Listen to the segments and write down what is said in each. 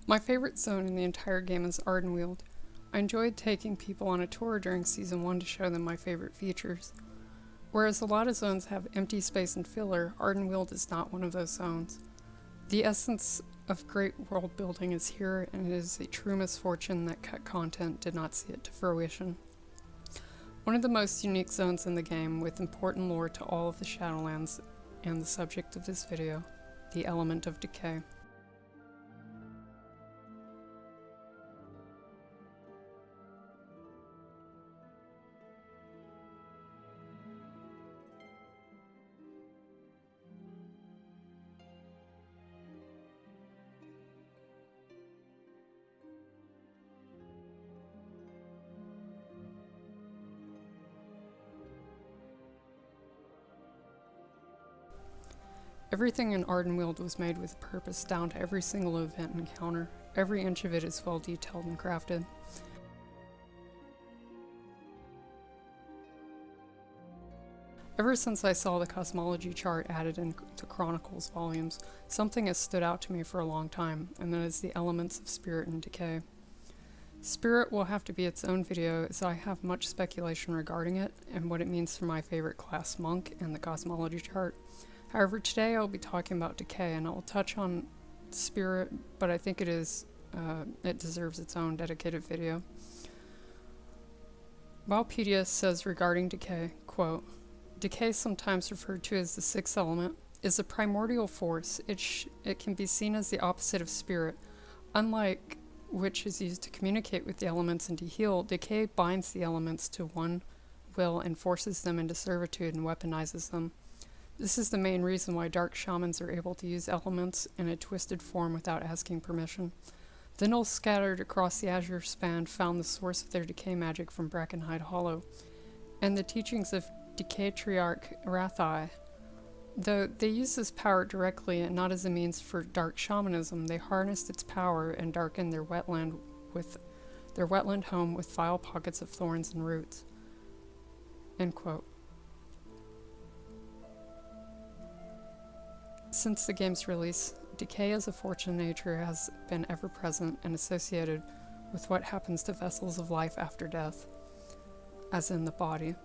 My favorite zone in the entire game is Ardenweald. I enjoyed taking people on a tour during Season 1 to show them my favorite features. Whereas a lot of zones have empty space and filler, Ardenweald is not one of those zones. The essence of great world building is here, and it is a true misfortune that cut content did not see it to fruition. One of the most unique zones in the game, with important lore to all of the Shadowlands, and the subject of this video, the element of Decay. Everything in Ardenweald was made with purpose down to every single event and encounter. Every inch of it is well detailed and crafted. Ever since I saw the cosmology chart added into Chronicles volumes, something has stood out to me for a long time, and that is the elements of spirit and decay. Spirit will have to be its own video, as I have much speculation regarding it and what it means for my favorite class, Monk, and the cosmology chart. However, today I'll be talking about Decay, and I'll touch on Spirit, but I think it deserves its own dedicated video. Wowpedia says regarding Decay, quote, "Decay, sometimes referred to as the sixth element, is a primordial force. It can be seen as the opposite of spirit. Unlike which is used to communicate with the elements and to heal, Decay binds the elements to one will and forces them into servitude and weaponizes them. This is the main reason why dark shamans are able to use elements in a twisted form without asking permission. The gnolls scattered across the Azure Span found the source of their decay magic from Brackenhide Hollow, and the teachings of Decatriarch Rathai. Though they used this power directly and not as a means for dark shamanism, they harnessed its power and darkened their wetland home with vile pockets of thorns and roots." End quote. Since the game's release, decay as a force of nature has been ever present and associated with what happens to vessels of life after death, as in the body.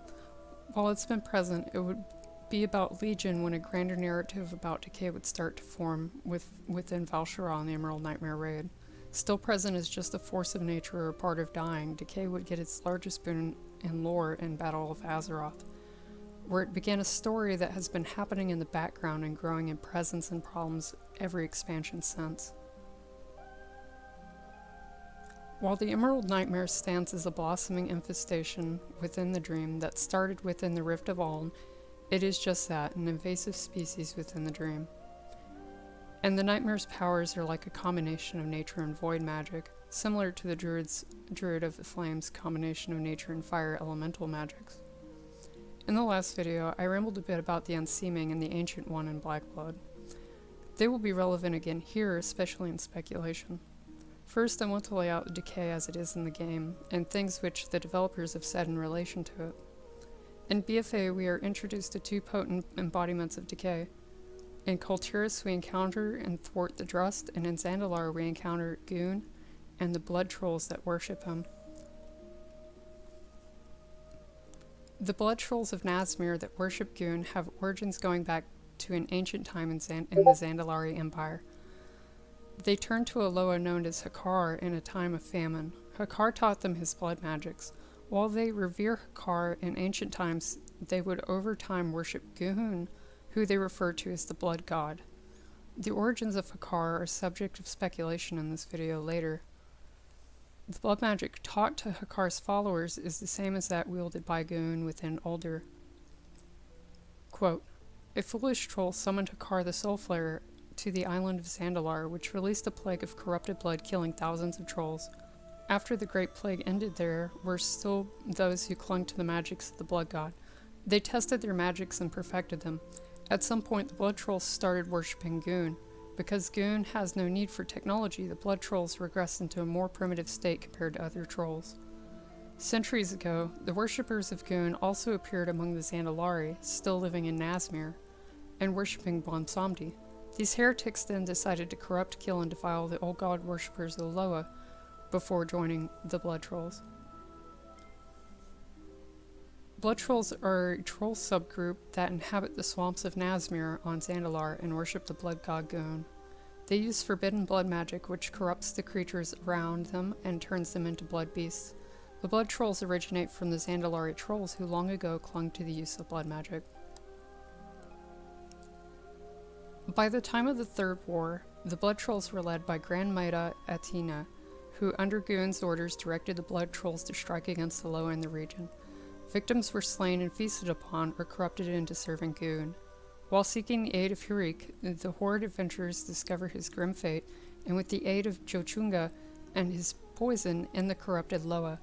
While it's been present, it would be about Legion when a grander narrative about decay would start to form within Val'sharah and the Emerald Nightmare raid. Still present as just a force of nature or a part of dying, decay would get its largest boon in lore in Battle of Azeroth, where it began a story that has been happening in the background and growing in presence and problems every expansion since. While the Emerald Nightmare stands as a blossoming infestation within the dream that started within the Rift of Aln, it is just that, an invasive species within the dream. And the Nightmare's powers are like a combination of nature and void magic, similar to the Druid of the Flames' combination of nature and fire elemental magics. In the last video, I rambled a bit about the Unseeming and the Ancient One in Blackblood. They will be relevant again here, especially in speculation. First, I want to lay out Decay as it is in the game, and things which the developers have said in relation to it. In BFA, we are introduced to two potent embodiments of Decay. In Kulturis, we encounter and thwart the Drust, and in Zandalar, we encounter Ghuun and the blood trolls that worship him. The blood trolls of Nazmir that worship Ghuun have origins going back to an ancient time in the Zandalari Empire. They turned to a Loa known as Hakar in a time of famine. Hakar taught them his blood magics. While they revere Hakar in ancient times, they would over time worship Ghuun, who they refer to as the blood god. The origins of Hakar are subject of speculation in this video later. The blood magic taught to Hakar's followers is the same as that wielded by Ghuun within Uldur. Quote, "A foolish troll summoned Hakar the Soulflayer to the island of Zandalar, which released a plague of corrupted blood, killing thousands of trolls. After the great plague ended, there were still those who clung to the magics of the blood god. They tested their magics and perfected them. At some point, the blood trolls started worshipping Ghuun. Because Ghuun has no need for technology, the blood trolls regressed into a more primitive state compared to other trolls. Centuries ago, the worshippers of Ghuun also appeared among the Zandalari, still living in Nazmir, and worshipping Bwonsamdi. These heretics then decided to corrupt, kill, and defile the old god worshippers of Loa before joining the blood trolls. Blood trolls are a troll subgroup that inhabit the swamps of Nazmir on Zandalar and worship the blood god Ghuun. They use forbidden blood magic which corrupts the creatures around them and turns them into blood beasts. The blood trolls originate from the Zandalari trolls who long ago clung to the use of blood magic. By the time of the Third War, the blood trolls were led by Grand Maida Atina, who under Ghuun's orders directed the blood trolls to strike against the Loa in the region. Victims were slain and feasted upon or corrupted into serving Ghuun. While seeking the aid of Hurik, the Horde adventurers discover his grim fate, and with the aid of Jochunga and his poison end the corrupted Loa.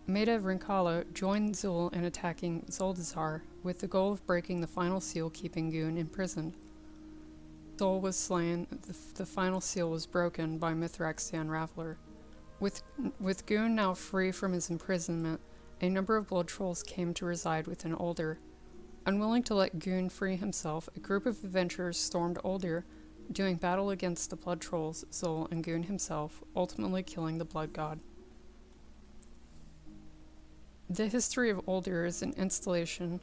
Maida Rinkala joined Zul in attacking Zuldazar, with the goal of breaking the final seal keeping Ghuun imprisoned. Zul was slain, the final seal was broken by Mithrax the Unraveler. With Ghuun now free from his imprisonment, a number of blood trolls came to reside within Uldir. Unwilling to let Ghuun free himself, a group of adventurers stormed Uldir, doing battle against the blood trolls, Zul, and Ghuun himself, ultimately killing the blood god. The history of Uldir is an installation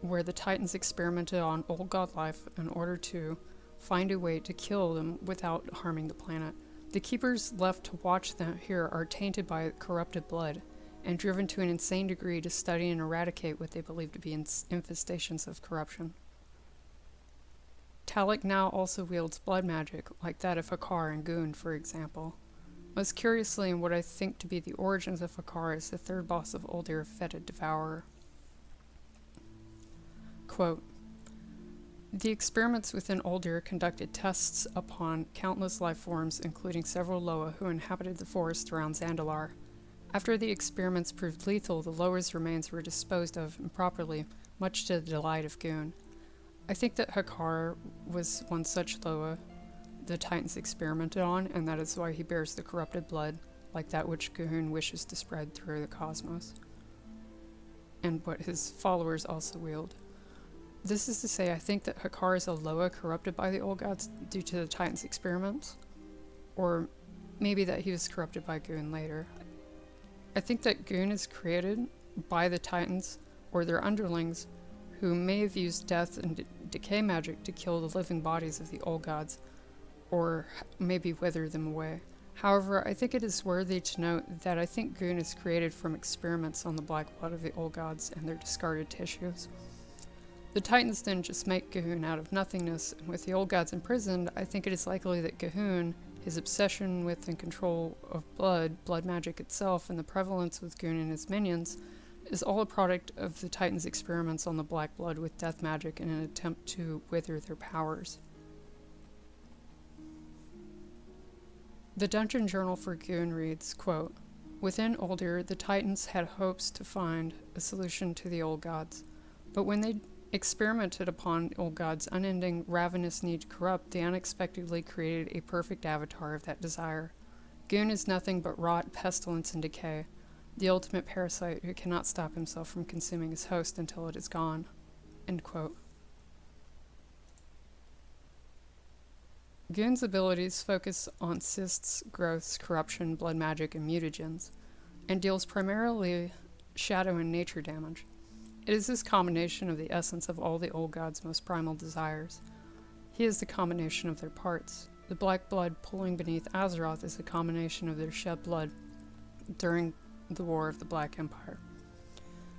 where the Titans experimented on old god life in order to find a way to kill them without harming the planet. The keepers left to watch them here are tainted by corrupted blood, and driven to an insane degree to study and eradicate what they believe to be infestations of corruption. Talik now also wields blood magic, like that of Hakar and Ghuun, for example. Most curiously, in what I think to be the origins of Hakar is the third boss of Uldir, Fetid Devourer. Quote, the experiments within Uldir conducted tests upon countless life forms, including several Loa who inhabited the forest around Zandalar. After the experiments proved lethal, the Loa's remains were disposed of improperly, much to the delight of Ghuun. I think that Hakar was one such Loa the Titans experimented on, and that is why he bears the corrupted blood, like that which Ghuun wishes to spread through the cosmos, and what his followers also wield. This is to say, I think that Hakar is a Loa corrupted by the old gods due to the Titans' experiments, or maybe that he was corrupted by Ghuun later. I think that Ghuun is created by the Titans, or their underlings, who may have used death and decay magic to kill the living bodies of the old gods, or maybe wither them away. However, I think it is worthy to note that I think Ghuun is created from experiments on the black blood of the old gods and their discarded tissues. The Titans then just make Ghuun out of nothingness, and with the old gods imprisoned, I think it is likely that Ghuun, his obsession with and control of blood magic itself, and the prevalence with Ghuun and his minions, is all a product of the Titans' experiments on the black blood with death magic in an attempt to wither their powers. The dungeon journal for Ghuun reads, quote, within Uldir, the Titans had hopes to find a solution to the old gods, but when they experimented upon old gods' unending ravenous need to corrupt, they unexpectedly created a perfect avatar of that desire. Ghuun is nothing but rot, pestilence, and decay, the ultimate parasite who cannot stop himself from consuming his host until it is gone. End quote. Ghuun's abilities focus on cysts, growths, corruption, blood magic, and mutagens, and deals primarily shadow and nature damage. It is this combination of the essence of all the old gods' most primal desires. He is the combination of their parts. The black blood pulling beneath Azeroth is a combination of their shed blood during the War of the Black Empire.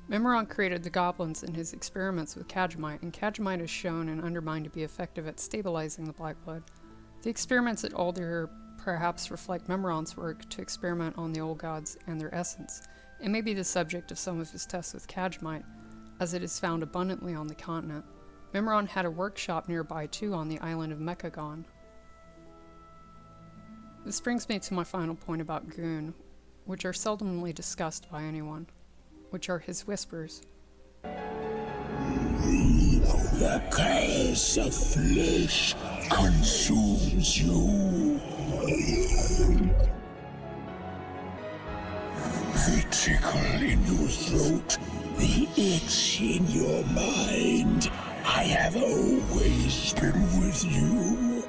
Memoron created the goblins in his experiments with Khajiit, and Khajiit is shown and undermined to be effective at stabilizing the black blood. The experiments at Uldir perhaps reflect Memoron's work to experiment on the old gods and their essence, and may be the subject of some of his tests with Khajiit, as it is found abundantly on the continent. Memoron had a workshop nearby too on the island of Mekagon. This brings me to my final point about Ghuun, which are seldomly discussed by anyone, which are his whispers. The curse of flesh consumes you. The tickle in your throat, the itch in your mind. I have always been with you.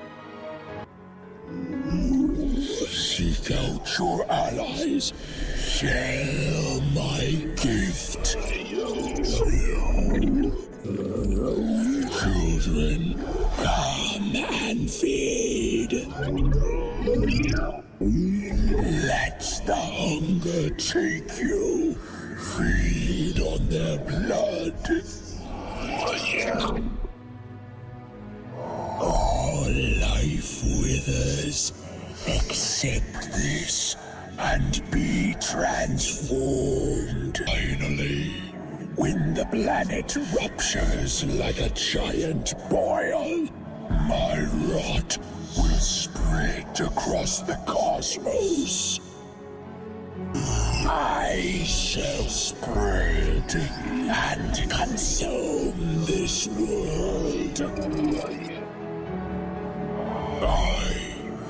without your allies. Share my gift. Children, come and feed. Let the hunger take you. Feed on their blood. All life withers. Accept this and be transformed. Finally, when the planet ruptures like a giant boil, my rot will spread across the cosmos. I shall spread and consume this world. I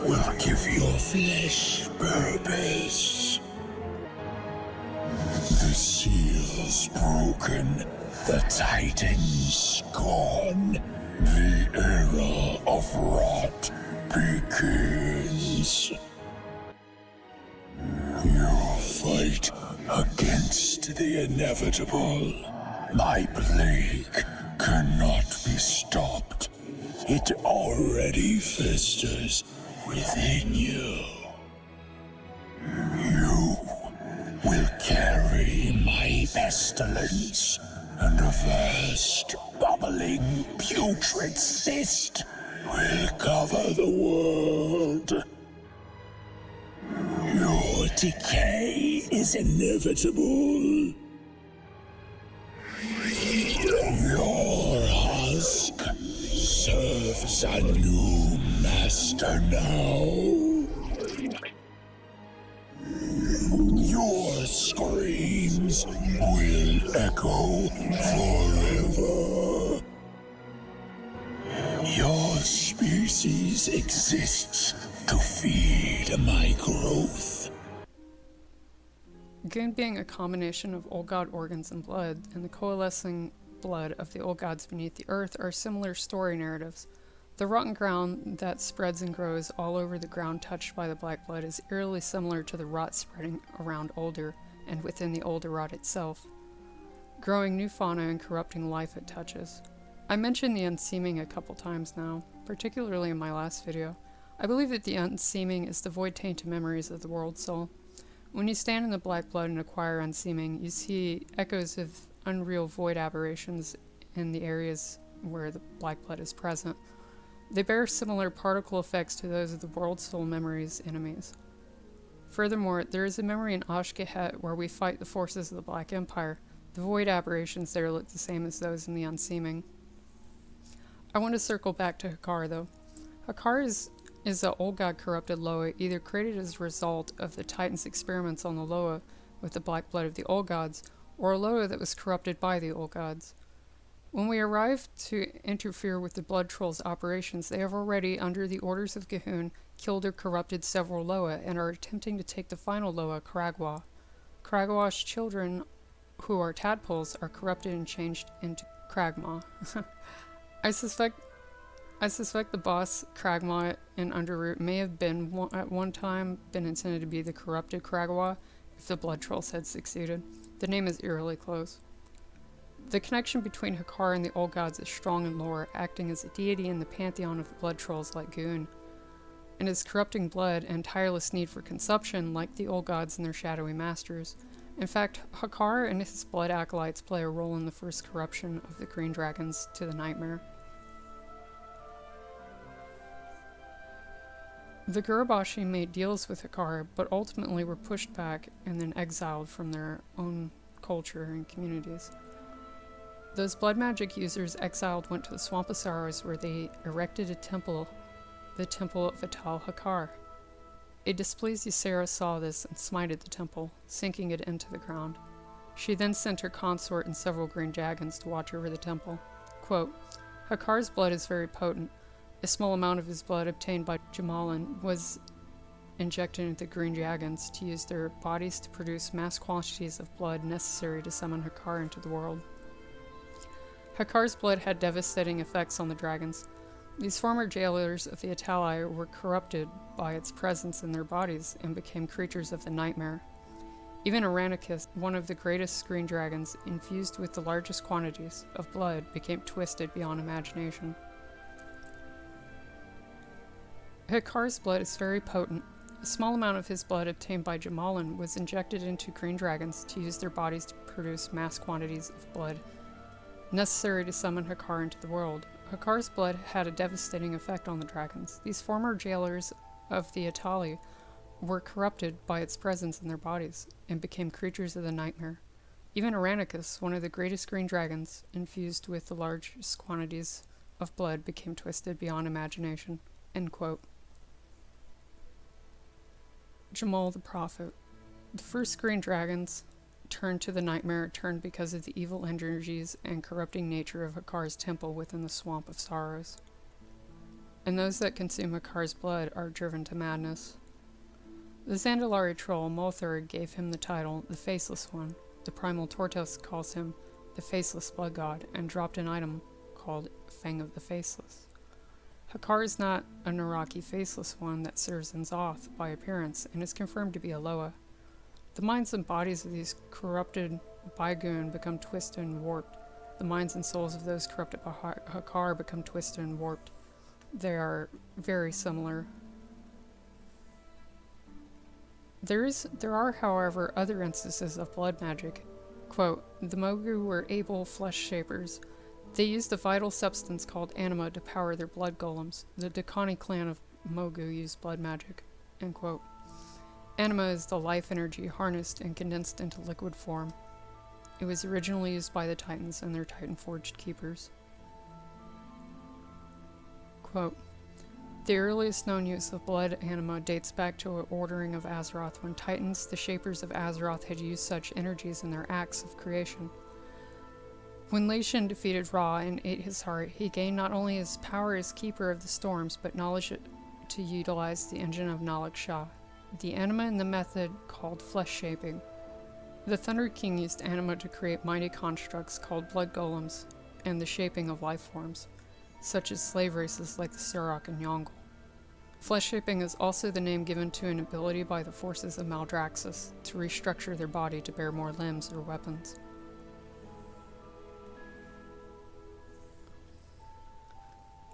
will give your flesh purpose. The seal's broken, the Titan's gone. The era of rot begins. You fight against the inevitable. My plague cannot be stopped. It already festers within you. You will carry my pestilence, and a vast, bubbling, putrid cyst will cover the world. Your decay is inevitable. Your husk serves a new master now. Your screams will echo forever. Your species exists to feed my growth. Ghuun being a combination of old god organs and blood, and the coalescing blood of the old gods beneath the earth are similar story narratives. The rotten ground that spreads and grows all over the ground touched by the black blood is eerily similar to the rot spreading around Older and within the Older rot itself, growing new fauna and corrupting life it touches. I mentioned the unseeming a couple times now, particularly in my last video. I believe that the unseeming is the void-tainted memories of the world soul. When you stand in the black blood and acquire unseeming, you see echoes of unreal void aberrations in the areas where the black blood is present. They bear similar particle effects to those of the world soul memories enemies. Furthermore, there is a memory in Ashkehet where we fight the forces of the Black Empire. The void aberrations there look the same as those in the unseeming. I want to circle back to Hakkar though. Hakkar is the old god corrupted Loa, either created as a result of the Titan's experiments on the Loa with the black blood of the old gods, or a Loa that was corrupted by the old gods. When we arrive to interfere with the blood trolls' operations, they have already, under the orders of Ghuun, killed or corrupted several Loa and are attempting to take the final Loa, Kragwa. Kragwa's children, who are tadpoles, are corrupted and changed into Kragma. I suspect the boss, Kragma, in Underroot may have been at one time been intended to be the corrupted Kragwa if the blood trolls had succeeded. The name is eerily close. The connection between Hakkar and the old gods is strong in lore, acting as a deity in the pantheon of the blood trolls like Ghuun, and his corrupting blood and tireless need for consumption like the old gods and their shadowy masters. In fact, Hakkar and his blood acolytes play a role in the first corruption of the green dragons to the nightmare. The Gurubashi made deals with Hakkar, but ultimately were pushed back and then exiled from their own culture and communities. Those blood magic users exiled went to the Swamp of Sorrows, where they erected a temple, the Temple of Vital Hakkar. A displeased Ysera saw this and smited the temple, sinking it into the ground. She then sent her consort and several green dragons to watch over the temple. Quote, Hakkar's blood is very potent. A small amount of his blood obtained by Jamalin was injected into the green dragons to use their bodies to produce mass quantities of blood necessary to summon Hakkar into the world. Hakkar's blood had devastating effects on the dragons. These former jailers of the Atali were corrupted by its presence in their bodies and became creatures of the nightmare. Even Aranicus, one of the greatest screen dragons, infused with the largest quantities of blood, became twisted beyond imagination. Hakar's blood is very potent. A small amount of his blood obtained by Jamalin was injected into green dragons to use their bodies to produce mass quantities of blood, necessary to summon Hakar into the world. Hakar's blood had a devastating effect on the dragons. These former jailers of the Atali were corrupted by its presence in their bodies and became creatures of the nightmare. Even Aranicus, one of the greatest green dragons, infused with the largest quantities of blood, became twisted beyond imagination. End quote. Jamal the Prophet. The first green dragons turned to the nightmare turned because of the evil energies and corrupting nature of Hakar's temple within the Swamp of Sorrows. And those that consume Hakar's blood are driven to madness. The Zandalari troll Molthur gave him the title, the Faceless One. The primal Tortoise calls him the Faceless Blood God, and dropped an item called Fang of the Faceless. Hakar is not a Naraki Faceless One that serves N'Zoth by appearance, and is confirmed to be a Loa. The minds and bodies of these corrupted by Ghuun become twisted and warped. The minds and souls of those corrupted by Hakar become twisted and warped. They are very similar. There are, however, other instances of blood magic. Quote, the Mogu were able flesh shapers. They used a vital substance called anima to power their blood golems. The Decay clan of Mogu used blood magic. End quote. Anima is the life energy harnessed and condensed into liquid form. It was originally used by the Titans and their Titan-forged keepers. Quote, the earliest known use of blood anima dates back to an ordering of Azeroth when Titans, the shapers of Azeroth, had used such energies in their acts of creation. When Lei Shen defeated Ra and ate his heart, he gained not only his power as keeper of the storms, but knowledge to utilize the engine of Maldraxxus, the anima and the method called flesh shaping. The Thunder King used anima to create mighty constructs called blood golems, and the shaping of life forms, such as slave races like the Surrak and Yongle. Flesh shaping is also the name given to an ability by the forces of Maldraxxus to restructure their body to bear more limbs or weapons.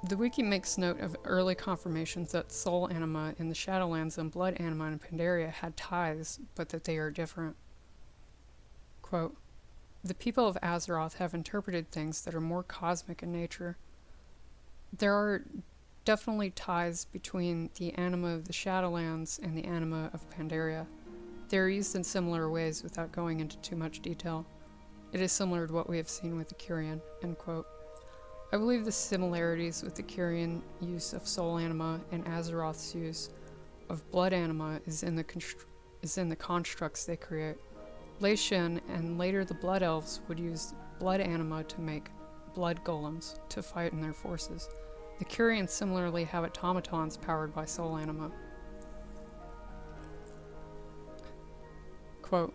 The wiki makes note of early confirmations that soul anima in the Shadowlands and blood anima in Pandaria had ties, but that they are different. Quote, the people of Azeroth have interpreted things that are more cosmic in nature. There are definitely ties between the anima of the Shadowlands and the anima of Pandaria. They are used in similar ways without going into too much detail. It is similar to what we have seen with the Kyrian. End quote. I believe the similarities with the Kyrian use of soul anima and Azeroth's use of blood anima is in the constructs they create. Lei Shen and later the Blood Elves would use blood anima to make blood golems to fight in their forces. The Kyrians similarly have automatons powered by soul anima. Quote,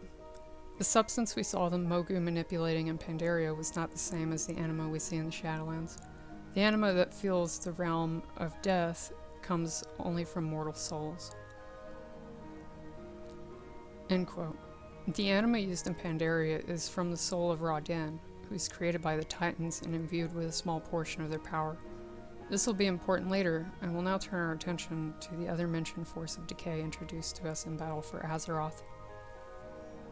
the substance we saw the Mogu manipulating in Pandaria was not the same as the anima we see in the Shadowlands. The anima that fills the realm of death comes only from mortal souls. End quote. The anima used in Pandaria is from the soul of Ra-Den, who is created by the Titans and imbued with a small portion of their power. This will be important later, and we'll now turn our attention to the other mentioned force of decay introduced to us in battle for Azeroth.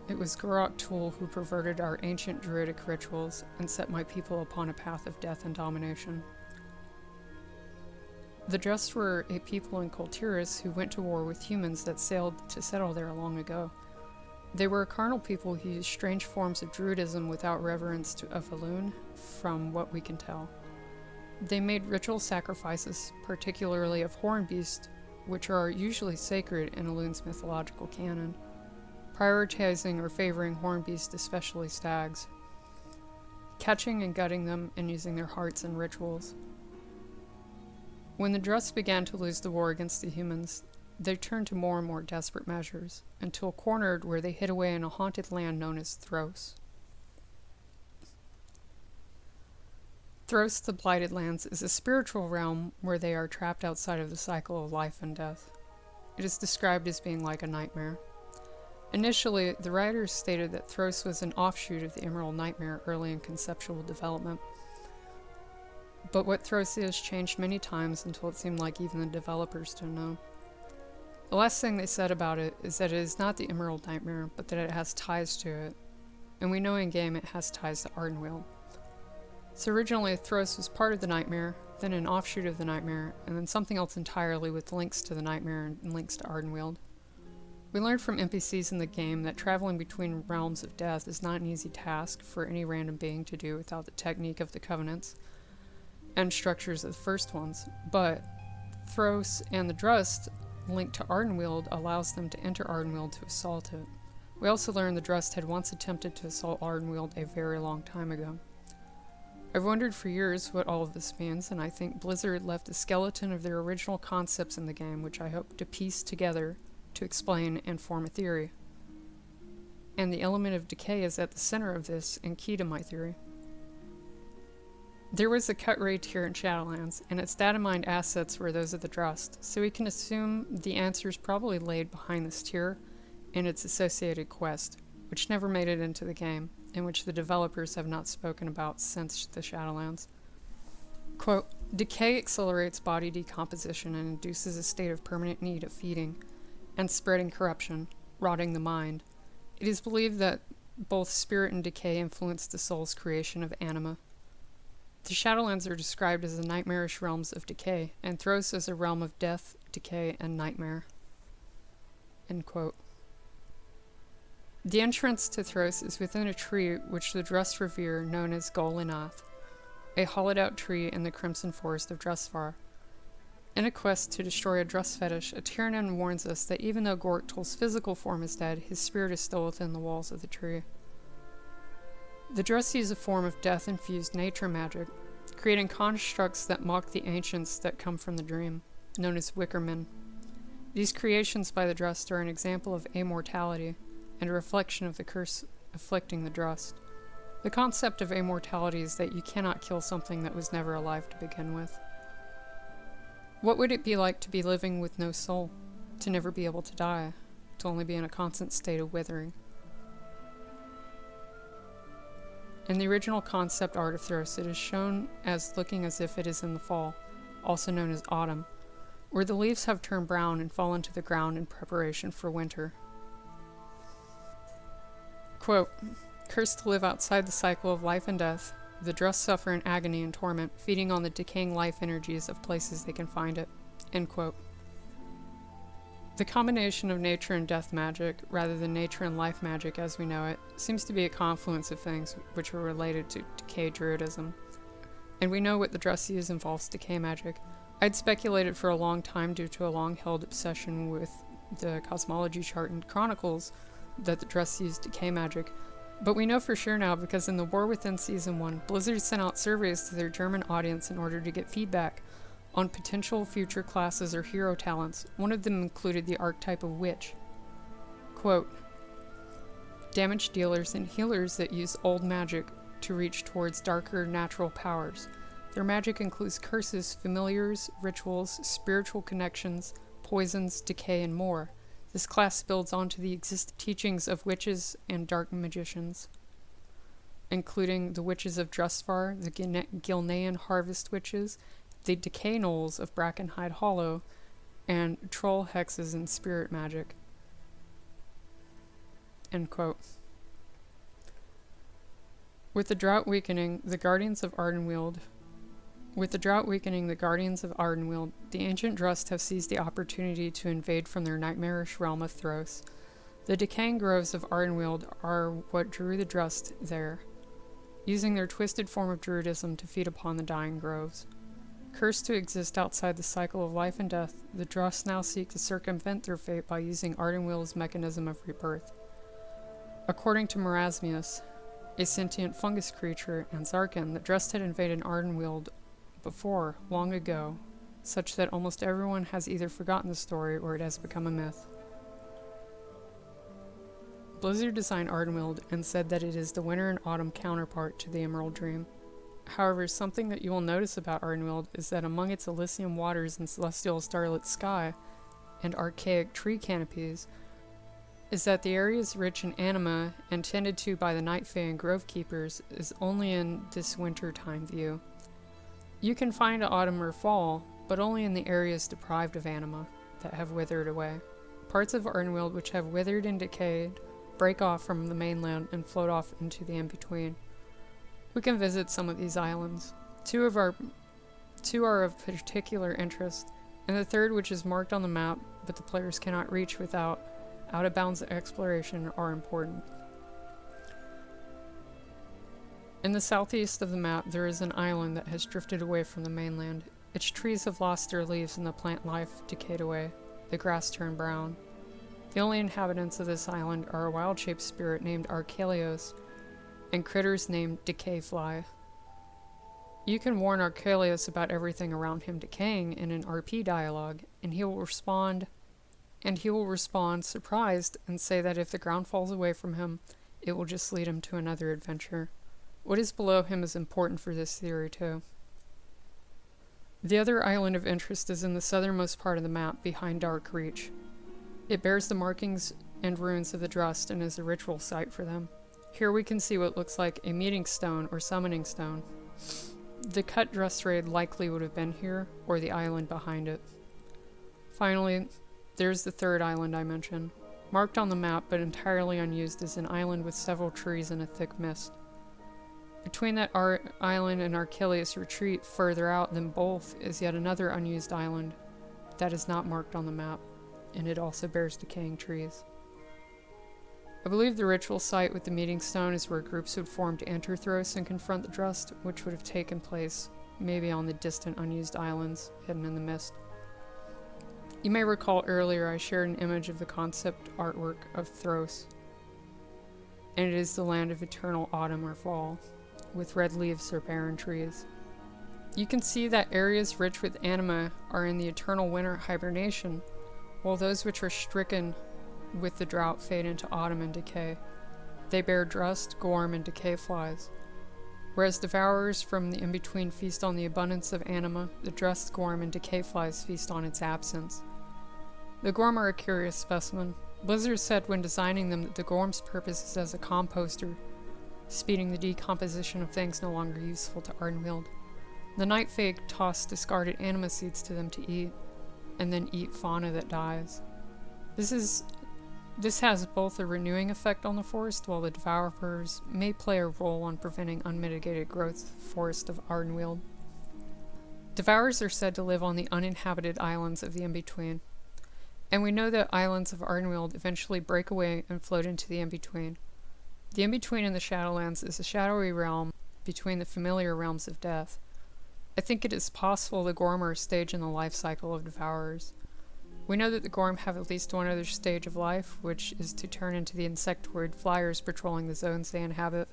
It was Gorok Tool who perverted our ancient druidic rituals and set my people upon a path of death and domination. The Drust were a people in Kultiris who went to war with humans that sailed to settle there long ago. They were a carnal people who used strange forms of druidism without reverence of Elune, from what we can tell. They made ritual sacrifices, particularly of horn beasts, which are usually sacred in Elune's mythological canon, prioritizing or favoring horn beasts, especially stags, catching and gutting them, and using their hearts in rituals. When the Drust began to lose the war against the humans, they turned to more and more desperate measures, until cornered where they hid away in a haunted land known as Thros. Thros, the Blighted Lands, is a spiritual realm where they are trapped outside of the cycle of life and death. It is described as being like a nightmare. Initially, the writers stated that Thros was an offshoot of the Emerald Nightmare early in conceptual development. But what Thros is changed many times until it seemed like even the developers don't know. The last thing they said about it is that it is not the Emerald Nightmare, but that it has ties to it. And we know in-game it has ties to Ardenweald. So originally, Thros was part of the Nightmare, then an offshoot of the Nightmare, and then something else entirely with links to the Nightmare and links to Ardenweald. We learned from NPCs in the game that traveling between realms of death is not an easy task for any random being to do without the technique of the Covenants and structures of the first ones, but Thros and the Drust linked to Ardenweald allows them to enter Ardenweald to assault it. We also learned the Drust had once attempted to assault Ardenweald a very long time ago. I've wondered for years what all of this means, and I think Blizzard left a skeleton of their original concepts in the game, which I hope to piece together to explain and form a theory. And the element of decay is at the center of this and key to my theory. There was a cut rate tier in Shadowlands, and its data mined assets were those of the Drust, so we can assume the answers probably laid behind this tier and its associated quest, which never made it into the game, and which the developers have not spoken about since the Shadowlands. Quote, decay accelerates body decomposition and induces a state of permanent need of feeding and spreading corruption, rotting the mind. It is believed that both spirit and decay influence the soul's creation of anima. The Shadowlands are described as the nightmarish realms of decay, and Thros as a realm of death, decay, and nightmare. End quote. The entrance to Thros is within a tree which the Drust revere, known as Ghuun, a hollowed-out tree in the Crimson Forest of Drustvar. In a quest to destroy a Drust fetish, a Tyrannon warns us that even though Gorktul's physical form is dead, his spirit is still within the walls of the tree. The Drust use a form of death-infused nature magic, creating constructs that mock the ancients that come from the dream, known as Wickermen. These creations by the Drust are an example of amortality, and a reflection of the curse afflicting the Drust. The concept of immortality is that you cannot kill something that was never alive to begin with. What would it be like to be living with no soul? To never be able to die? To only be in a constant state of withering? In the original concept art of Thros, it is shown as looking as if it is in the fall, also known as autumn, where the leaves have turned brown and fallen to the ground in preparation for winter. Quote, cursed to live outside the cycle of life and death, the Drust suffer in agony and torment, feeding on the decaying life energies of places they can find it. End quote. The combination of nature and death magic, rather than nature and life magic as we know it, seems to be a confluence of things which are related to decay druidism. And we know what the Drust use involves decay magic. I'd speculated for a long time due to a long-held obsession with the cosmology chart and chronicles that the Drust used decay magic, but we know for sure now because in the War Within Season 1, Blizzard sent out surveys to their German audience in order to get feedback on potential future classes or hero talents. One of them included the archetype of Witch. Quote, damage dealers and healers that use old magic to reach towards darker natural powers. Their magic includes curses, familiars, rituals, spiritual connections, poisons, decay, and more. This class builds onto the existing teachings of witches and dark magicians, including the witches of Drustvar, the Gilnean harvest witches, the decay gnolls of Brackenhide Hollow, and troll hexes and spirit magic. End quote. With the drought weakening, the Guardians of Ardenweald, the ancient Drust have seized the opportunity to invade from their nightmarish realm of Thros. The decaying groves of Ardenweald are what drew the Drust there, using their twisted form of druidism to feed upon the dying groves. Cursed to exist outside the cycle of life and death, the Drust now seek to circumvent their fate by using Ardenweald's mechanism of rebirth. According to Marasmius, a sentient fungus creature, and Zarkin, the Drust had invaded Ardenweald before, long ago, such that almost everyone has either forgotten the story or it has become a myth. Blizzard designed Ardenweald and said that it is the winter and autumn counterpart to the Emerald Dream. However, something that you will notice about Ardenweald is that among its Elysium waters and celestial starlit sky and archaic tree canopies, is that the area is rich in anima and tended to by the night fae and grove keepers is only in this winter time view. You can find autumn or fall, but only in the areas deprived of anima that have withered away. Parts of Ardenweald which have withered and decayed break off from the mainland and float off into the in-between. We can visit some of these islands. Two are of particular interest, and the third, which is marked on the map but the players cannot reach without out-of-bounds exploration, are important. In the southeast of the map, there is an island that has drifted away from the mainland. Its trees have lost their leaves and the plant life decayed away. The grass turned brown. The only inhabitants of this island are a wild-shaped spirit named Archelios and critters named Decay fly. You can warn Archelios about everything around him decaying in an RP dialogue, and he will respond surprised and say that if the ground falls away from him, it will just lead him to another adventure. What is below him is important for this theory too. The other island of interest is in the southernmost part of the map, behind Dark Reach. It bears the markings and runes of the Drust and is a ritual site for them. Here we can see what looks like a meeting stone or summoning stone. The cut Drust raid likely would have been here, or the island behind it. Finally, there's the third island I mentioned. Marked on the map but entirely unused is an island with several trees and a thick mist. Between that island and Archelius retreat further out than both is yet another unused island that is not marked on the map, and it also bears decaying trees. I believe the ritual site with the meeting stone is where groups would form to enter Thros and confront the Drust, which would have taken place maybe on the distant unused islands hidden in the mist. You may recall earlier I shared an image of the concept artwork of Thros, and it is the land of eternal autumn or fall, with red leaves or barren trees. You can see that areas rich with anima are in the eternal winter hibernation, while those which are stricken with the drought fade into autumn and decay. They bear Drust, Gorm, and Decay flies. Whereas devourers from the in-between feast on the abundance of anima, the Drust, Gorm, and Decay flies feast on its absence. The Gorm are a curious specimen. Blizzard said when designing them that the Gorm's purpose is as a composter, speeding the decomposition of things no longer useful to Ardenweald. The Night Fae toss discarded anima seeds to them to eat, and then eat fauna that dies. This has both a renewing effect on the forest, while the Devourers may play a role on preventing unmitigated growth forest of Ardenweald. Devourers are said to live on the uninhabited islands of the in-between, and we know that islands of Ardenweald eventually break away and float into the in-between. The in-between in the Shadowlands is a shadowy realm between the familiar realms of death. I think it is possible the Gorm are a stage in the life cycle of Devourers. We know that the Gorm have at least one other stage of life, which is to turn into the insectoid flyers patrolling the zones they inhabit.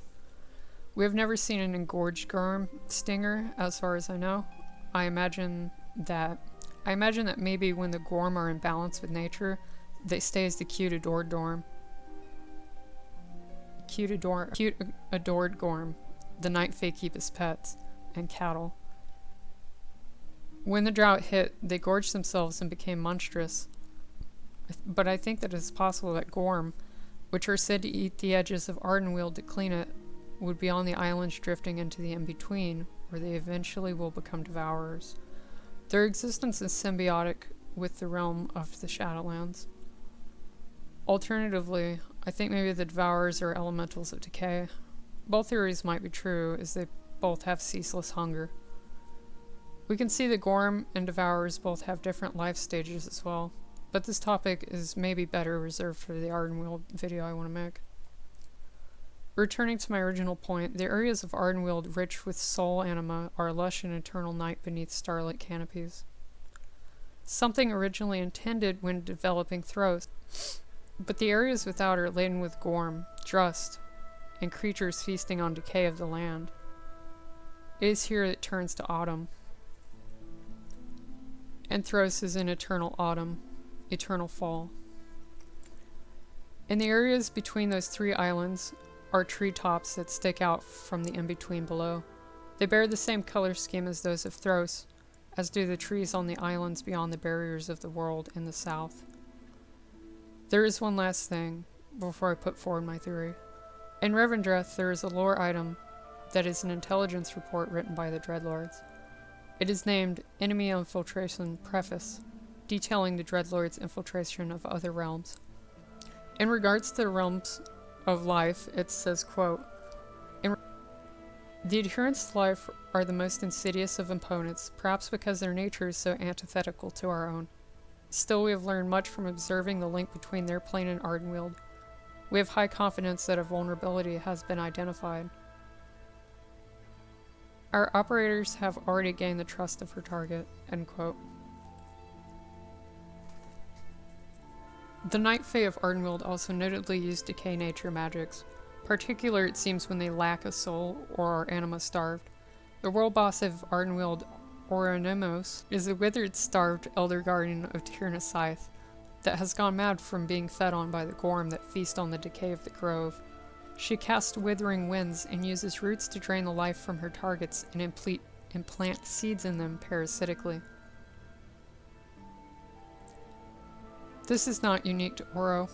We have never seen an engorged Gorm stinger, as far as I know. I imagine that maybe when the Gorm are in balance with nature, they stay as the cute adored Gorm. Cute adored Gorm. The Night Fae keep as pets and cattle. When the drought hit, they gorged themselves and became monstrous. But I think that it is possible that Gorm, which are said to eat the edges of Ardenweald to clean it, would be on the islands drifting into the in-between, where they eventually will become Devourers. Their existence is symbiotic with the realm of the Shadowlands. Alternatively, I think maybe the Devourers are elementals of decay. Both theories might be true, as they both have ceaseless hunger. We can see that Gorm and Devourers both have different life stages as well, but this topic is maybe better reserved for the Ardenweald video I want to make. Returning to my original point, the areas of Ardenweald rich with soul anima are lush in eternal night beneath starlit canopies. Something originally intended when developing Thros, but the areas without are laden with Gorm, Drust, and creatures feasting on decay of the land. It is here it turns to autumn. And Thros is in eternal autumn, eternal fall. In the areas between those three islands are treetops that stick out from the in-between below. They bear the same color scheme as those of Thros, as do the trees on the islands beyond the barriers of the world in the south. There is one last thing before I put forward my theory. In Revendreth, there is a lore item that is an intelligence report written by the Dreadlords. It is named Enemy Infiltration Preface, detailing the Dreadlords' infiltration of other realms. In regards to the realms of life, it says, quote, the adherents to life are the most insidious of opponents, perhaps because their nature is so antithetical to our own. Still, we have learned much from observing the link between their plane and Ardenweald. We have high confidence that a vulnerability has been identified. Our operators have already gained the trust of her target, end quote. The Night Fae of Ardenweald also notably use decay nature magics. Particular, it seems, when they lack a soul or are anima starved. The world boss of Ardenweald, Oronimos, is a withered, starved elder guardian of Tyrna Scythe that has gone mad from being fed on by the Gorm that feast on the decay of the grove. She casts withering winds and uses roots to drain the life from her targets and implant seeds in them parasitically. This is not unique to Oro.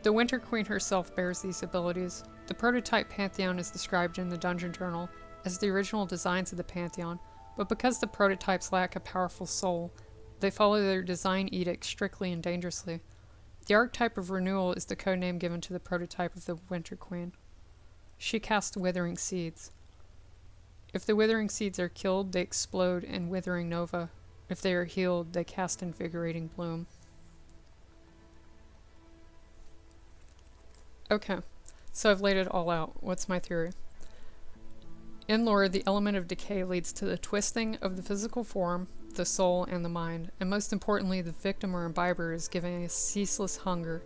The Winter Queen herself bears these abilities. The prototype Pantheon is described in the Dungeon Journal as the original designs of the Pantheon, but because the prototypes lack a powerful soul, they follow their design edict strictly and dangerously. The archetype of renewal is the codename given to the prototype of the Winter Queen. She casts withering seeds. If the withering seeds are killed, they explode in withering nova. If they are healed, they cast invigorating bloom. Okay, so I've laid it all out. What's my theory? In lore, the element of decay leads to the twisting of the physical form, the soul, and the mind, and most importantly, the victim or imbiber is given a ceaseless hunger.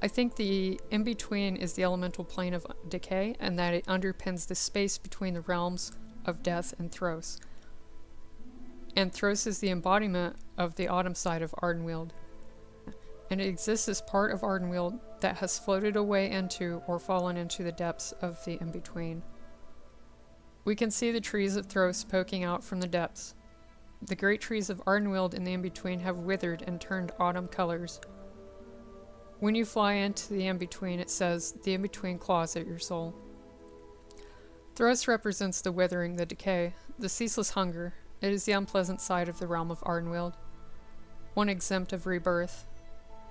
I think the in-between is the elemental plane of decay, and that it underpins the space between the realms of death and Thros. And Thros is the embodiment of the autumn side of Ardenweald. And it exists as part of Ardenweald that has floated away into or fallen into the depths of the in-between. We can see the trees of Thros poking out from the depths. The great trees of Ardenweald in the in-between have withered and turned autumn colors. When you fly into the in-between, it says, the in-between claws at your soul. Thros represents the withering, the decay, the ceaseless hunger. It is the unpleasant side of the realm of Ardenweald, one exempt of rebirth.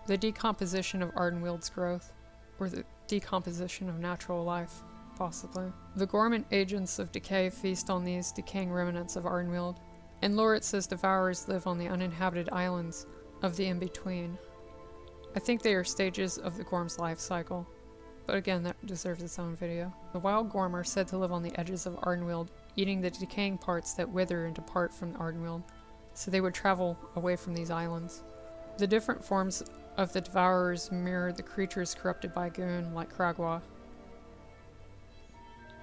The decomposition of Ardenweald's growth, or the decomposition of natural life, possibly. The Gorman agents of decay feast on these decaying remnants of Ardenweald. In lore it says devourers live on the uninhabited islands of the in-between. I think they are stages of the Gorm's life cycle, but again that deserves its own video. The wild Gorm are said to live on the edges of Ardenweald, eating the decaying parts that wither and depart from Ardenweald, so they would travel away from these islands. The different forms of the Devourers mirror the creatures corrupted by Ghuun, like Kragwa.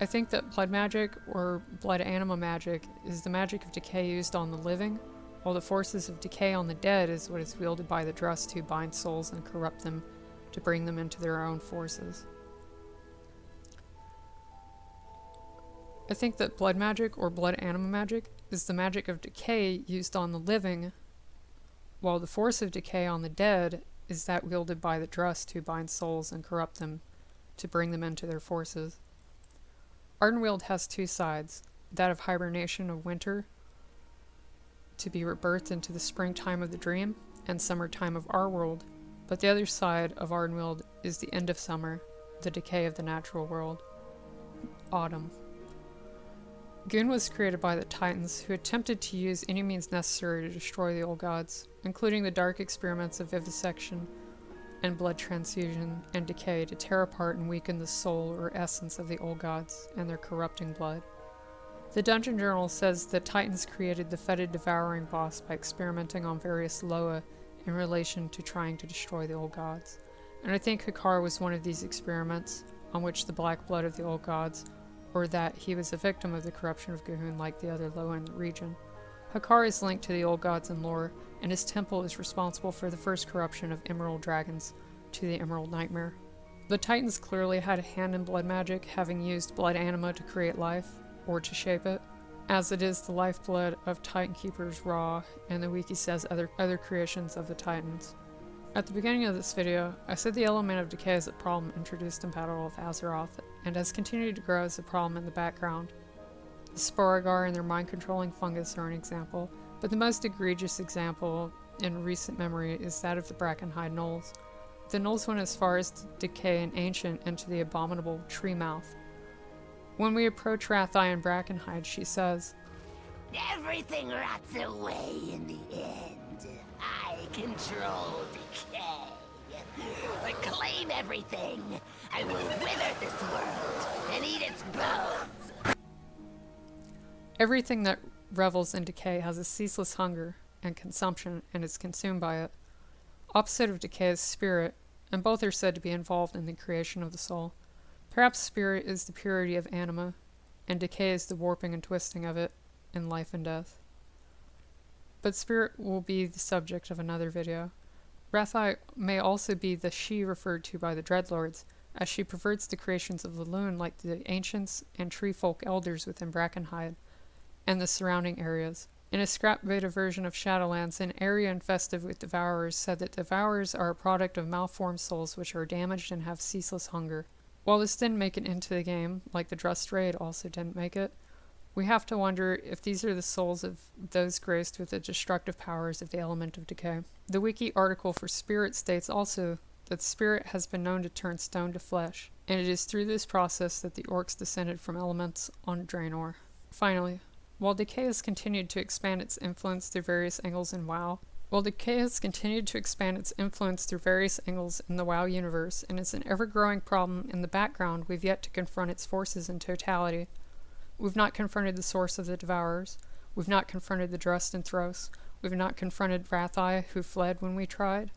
I think that blood magic, or blood anima magic, is the magic of decay used on the living, while the forces of decay on the dead is what is wielded by the Drust who bind souls and corrupt them to bring them into their own forces. I think that blood magic, or blood anima magic, is the magic of decay used on the living, while the force of decay on the dead is that wielded by the Drust who bind souls and corrupt them to bring them into their forces. Ardenweald has two sides, that of hibernation of winter, to be rebirthed into the springtime of the dream, and summertime of our world, but the other side of Ardenweald is the end of summer, the decay of the natural world, autumn. Ghuun was created by the Titans, who attempted to use any means necessary to destroy the old gods, including the dark experiments of vivisection and blood transfusion and decay to tear apart and weaken the soul or essence of the old gods and their corrupting blood. The Dungeon Journal says the Titans created the fetid devouring boss by experimenting on various Loa in relation to trying to destroy the old gods, and I think Hakar was one of these experiments on which the black blood of the old gods, or that he was a victim of the corruption of Ghuun like the other Loa in the region. Hakar is linked to the old gods in lore, and his temple is responsible for the first corruption of emerald dragons to the Emerald Nightmare. The Titans clearly had a hand in blood magic, having used blood anima to create life. or to shape it, as it is the lifeblood of Titan Keepers Ra, and the wiki says other creations of the Titans. At the beginning of this video, I said the element of decay is a problem introduced in Battle of Azeroth, and has continued to grow as a problem in the background. The Sporigar and their mind-controlling fungus are an example, but the most egregious example in recent memory is that of the Brackenhide Gnolls. The Gnolls went as far as to decay an ancient into the abominable tree mouth. When we approach Rathai and Brackenhide, she says, "Everything rots away in the end. I control decay. I claim everything. I will wither this world and eat its bones." everything that revels in decay has a ceaseless hunger and consumption and is consumed by it. Opposite of decay is spirit, and both are said to be involved in the creation of the soul. Perhaps spirit is the purity of anima, and decay is the warping and twisting of it in life and death. But spirit will be the subject of another video. Rathai may also be the she referred to by the Dreadlords, as she perverts the creations of the Loon like the ancients and tree folk elders within Brackenhide, and the surrounding areas. In a scrap beta version of Shadowlands, an area infested with Devourers said that Devourers are a product of malformed souls which are damaged and have ceaseless hunger. While this didn't make it into the game, like the Drust raid also didn't make it, we have to wonder if these are the souls of those graced with the destructive powers of the element of decay. The wiki article for Spirit states also that spirit has been known to turn stone to flesh, and it is through this process that the orcs descended from elements on Draenor. Finally, while decay has continued to expand its influence through various angles in WoW, in the WoW universe, and is an ever-growing problem in the background, we've yet to confront its forces in totality. We've not confronted the source of the Devourers. We've not confronted the Drust and Thros. We've not confronted Rathai, who fled when we tried.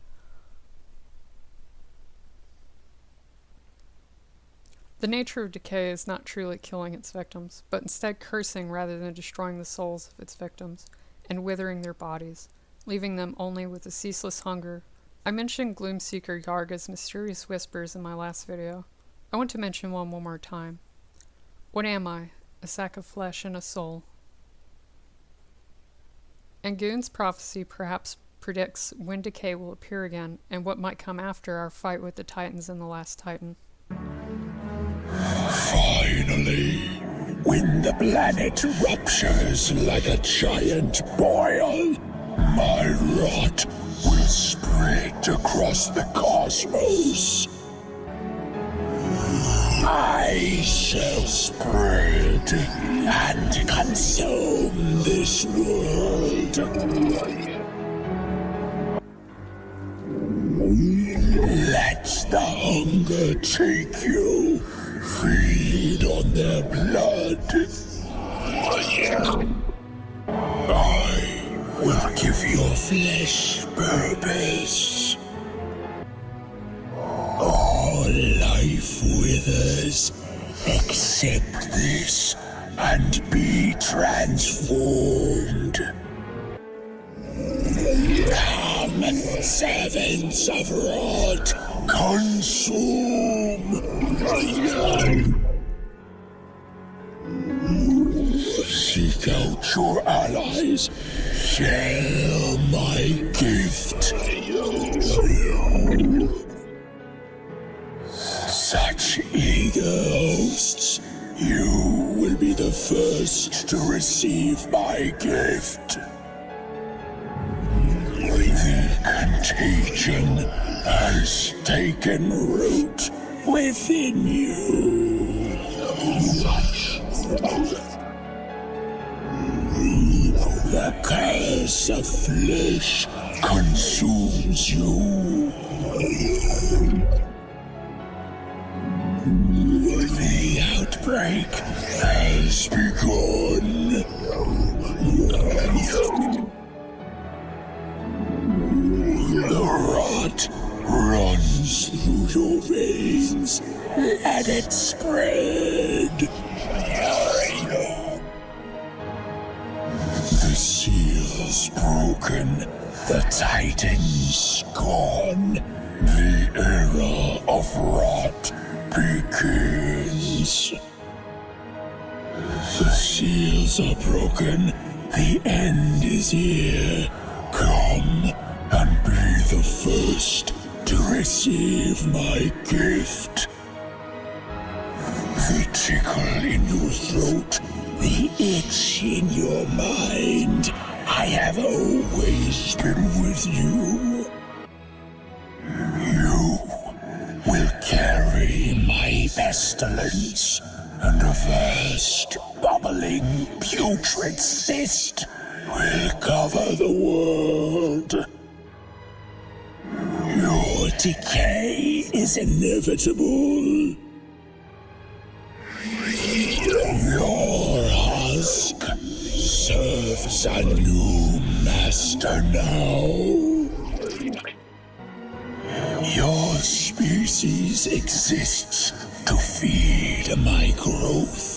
The nature of decay is not truly killing its victims, but instead cursing rather than destroying the souls of its victims, and withering their bodies, leaving them only with a ceaseless hunger. I mentioned Gloomseeker Yarga's mysterious whispers in my last video. I want to mention one more time. What am I? A sack of flesh and a soul. And Ghuun's prophecy perhaps predicts when decay will appear again, and what might come after our fight with the Titans and the last Titan. Finally, when the planet ruptures like a giant boil, my rot will spread across the cosmos. I shall spread and consume this world. Let the hunger take you. Feed on their blood. I will give your flesh purpose. All life withers, accept this and be transformed. Come, servants of rot, consume. Seek out your allies. Share my gift. Such eager hosts, you will be the first to receive my gift. The contagion has taken root within you. The curse of flesh consumes you. The outbreak has begun. The rot runs through your veins. Let it spread. The seal's broken. The Titan's gone. The era of rot begins. The seals are broken. The end is here. Come and be the first to receive my gift. The tickle in your throat, the itch in your mind. I have always been with you. You will carry my pestilence, and a vast, bubbling, putrid cyst will cover the world. Your decay is inevitable. Your husk serves a new master now. Your species exists to feed my growth.